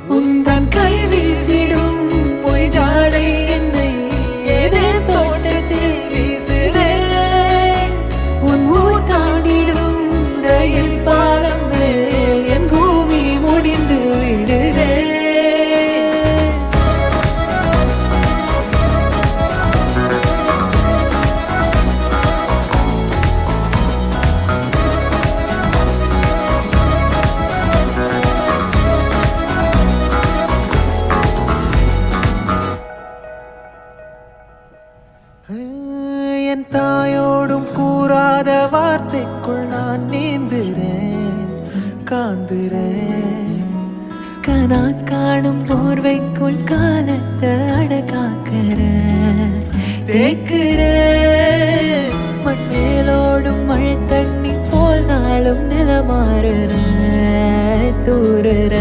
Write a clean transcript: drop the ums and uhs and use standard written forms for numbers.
உந்தன் கை வீசிடும் பொய் ஜாடை என்னை ஏதே தோட்டத்தில் வீசுதே. உன் ஊர் தாண்டிடும் ரயில் பாலம் மேல் என் பூமி முடிந்து விடுதே. என் தாயோடும் கூறாத வார்த்தைக்குள் நான் நீந்துறேன், காந்துறேன். கனா காணும் போர்வைக்குள் காலத்தை அடக்காக்கிற தேக்குற. மண்ணேலோடும் மழை தண்ணி போல் நாளும் நிலமாறுற தூறுற.